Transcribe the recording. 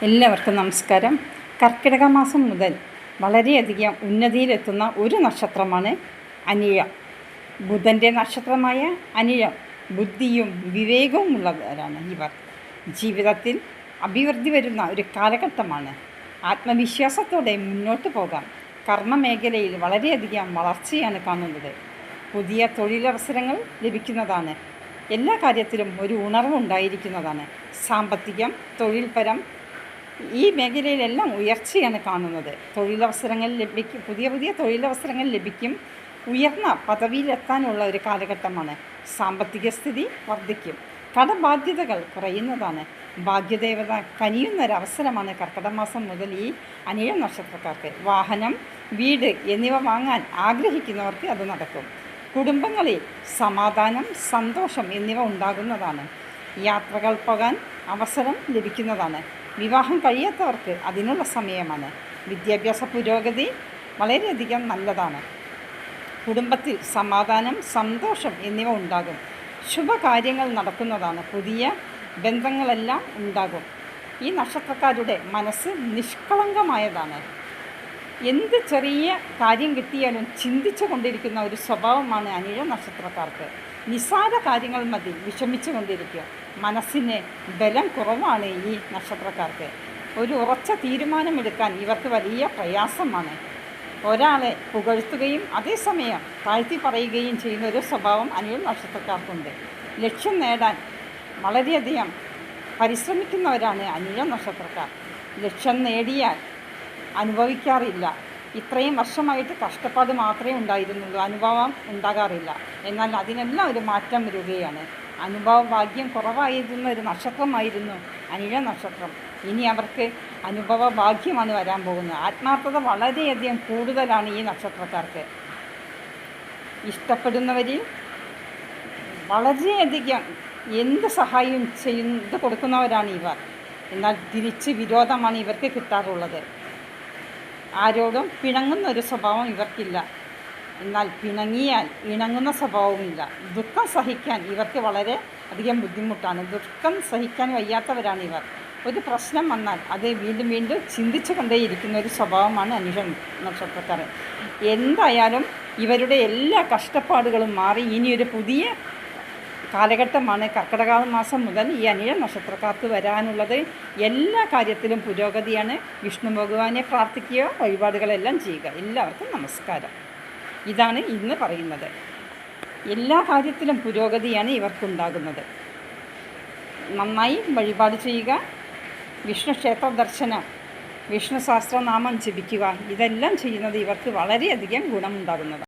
എല്ലാവർക്കും നമസ്കാരം. കർക്കിടക മാസം മുതൽ വളരെയധികം ഉന്നതിയിലെത്തുന്ന ഒരു നക്ഷത്രമാണ് അനിഴം. ബുധൻ്റെ നക്ഷത്രമായ അനിഴം ബുദ്ധിയും വിവേകവും ഉള്ളവരാണ് ഇവർ. ജീവിതത്തിൽ അഭിവൃദ്ധി വരുന്ന ഒരു കാലഘട്ടമാണ്. ആത്മവിശ്വാസത്തോടെ മുന്നോട്ട് പോകാം. കർമ്മമേഖലയിൽ വളരെയധികം വളർച്ചയാണ് കാണുന്നത്. പുതിയ തൊഴിലവസരങ്ങൾ ലഭിക്കുന്നതാണ്. എല്ലാ കാര്യത്തിലും ഒരു ഉണർവുണ്ടായിരിക്കുന്നതാണ്. സാമ്പത്തികം, തൊഴിൽപരം, ഈ മേഖലയിലെല്ലാം ഉയർച്ചയാണ് കാണുന്നത്. തൊഴിലവസരങ്ങൾ ലഭിക്കും, പുതിയ തൊഴിലവസരങ്ങൾ ലഭിക്കും. ഉയർന്ന പദവിയിലെത്താനുള്ള ഒരു കാലഘട്ടമാണ്. സാമ്പത്തിക സ്ഥിതി വർദ്ധിക്കും. കടബാധ്യതകൾ കുറയുന്നതാണ്. ഭാഗ്യദേവത കനിയുന്നൊരവസരമാണ് കർക്കിടക മാസം മുതൽ ഈ അനിഴ നക്ഷത്രക്കാർക്ക്. വാഹനം, വീട് എന്നിവ വാങ്ങാൻ ആഗ്രഹിക്കുന്നവർക്ക് അത് നടക്കും. കുടുംബങ്ങളിൽ സമാധാനം, സന്തോഷം എന്നിവ ഉണ്ടാകുന്നതാണ്. യാത്രകൾ പോകാൻ അവസരം ലഭിക്കുന്നതാണ്. വിവാഹം കഴിയാത്തവർക്ക് അതിനുള്ള സമയമാണ്. വിദ്യാഭ്യാസ പുരോഗതി വളരെയധികം നല്ലതാണ്. കുടുംബത്തിൽ സമാധാനം, സന്തോഷം എന്നിവ ഉണ്ടാകും. ശുഭകാര്യങ്ങൾ നടക്കുന്നതാണ്. പുതിയ ബന്ധങ്ങളെല്ലാം ഉണ്ടാകും. ഈ നക്ഷത്രക്കാരുടെ മനസ്സ് നിഷ്കളങ്കമായതാണ്. എന്ത് ചെറിയ കാര്യം കിട്ടിയാലും ചിന്തിച്ചു കൊണ്ടിരിക്കുന്ന ഒരു സ്വഭാവമാണ് അനിഴ നക്ഷത്രക്കാർക്ക്. നിസ്സാര കാര്യങ്ങൾ മതി വിഷമിച്ചു കൊണ്ടിരിക്കുക. മനസ്സിന് ബലം കുറവാണ് ഈ നക്ഷത്രക്കാർക്ക്. ഒരു ഉറച്ച തീരുമാനമെടുക്കാൻ ഇവർക്ക് വലിയ പ്രയാസമാണ്. ഒരാളെ പുകഴ്ത്തുകയും അതേസമയം താഴ്ത്തി പറയുകയും ചെയ്യുന്ന ഒരു സ്വഭാവം അനിഴ നക്ഷത്രക്കാർക്കുണ്ട്. ലക്ഷ്യം നേടാൻ വളരെയധികം പരിശ്രമിക്കുന്നവരാണ് അനിഴ നക്ഷത്രക്കാർ. ലക്ഷ്യം നേടിയാൽ അനുഭവിക്കാറില്ല. ഇത്രയും വർഷമായിട്ട് കഷ്ടപ്പാട് മാത്രമേ ഉണ്ടായിരുന്നുള്ളൂ, അനുഭവം ഉണ്ടാകാറില്ല. എന്നാൽ അതിനെല്ലാം ഒരു മാറ്റം വരികയാണ്. അനുഭവ ഭാഗ്യം കുറവായിരുന്ന ഒരു നക്ഷത്രമായിരുന്നു അനിഴ നക്ഷത്രം. ഇനി അവർക്ക് അനുഭവ ഭാഗ്യമാണ് വരാൻ പോകുന്നത്. ആത്മാർത്ഥത വളരെയധികം കൂടുതലാണ് ഈ നക്ഷത്രക്കാർക്ക്. ഇഷ്ടപ്പെടുന്നവരിൽ വളരെയധികം എന്ത് സഹായം ചെയ്ത് കൊടുക്കുന്നവരാണ് ഇവർ. എന്നാൽ തിരിച്ച് വിരോധമാണ് ഇവർക്ക് കിട്ടാറുള്ളത്. ആരോടും പിണങ്ങുന്ന ഒരു സ്വഭാവം ഇവർക്കില്ല. എന്നാൽ പിണങ്ങിയാൽ ഇണങ്ങുന്ന സ്വഭാവവുമില്ല. ദുഃഖം സഹിക്കാൻ ഇവർക്ക് വളരെ അധികം ബുദ്ധിമുട്ടാണ്. ദുഃഖം സഹിക്കാൻ വയ്യാത്തവരാണ് ഇവർ. ഒരു പ്രശ്നം വന്നാൽ അത് വീണ്ടും ചിന്തിച്ചു കൊണ്ടേയിരിക്കുന്ന ഒരു സ്വഭാവമാണ് അനിഴ നക്ഷത്രക്കാർ. എന്തായാലും ഇവരുടെ എല്ലാ കഷ്ടപ്പാടുകളും മാറി ഇനിയൊരു പുതിയ കാലഘട്ടമാണ് കർക്കിടക മാസം മുതൽ ഈ അനിഴ നക്ഷത്രക്കാർക്ക് വരാനുള്ളത്. എല്ലാ കാര്യത്തിലും പുരോഗതിയാണ്. വിഷ്ണു ഭഗവാനെ പ്രാർത്ഥിക്കുക, വഴിപാടുകളെല്ലാം ചെയ്യുക. എല്ലാവർക്കും നമസ്കാരം. ഇതാണ് ഇന്ന് പറയുന്നത്. എല്ലാ കാര്യത്തിലും പുരോഗതിയാണ് ഇവർക്കുണ്ടാകുന്നത്. നന്നായി വഴിപാട് ചെയ്യുക, വിഷ്ണു ക്ഷേത്ര ദർശനം, വിഷ്ണു സഹസ്രനാമം ജപിക്കുക. ഇതെല്ലാം ചെയ്യുന്നത് ഇവർക്ക് വളരെയധികം ഗുണമുണ്ടാകുന്നതാണ്.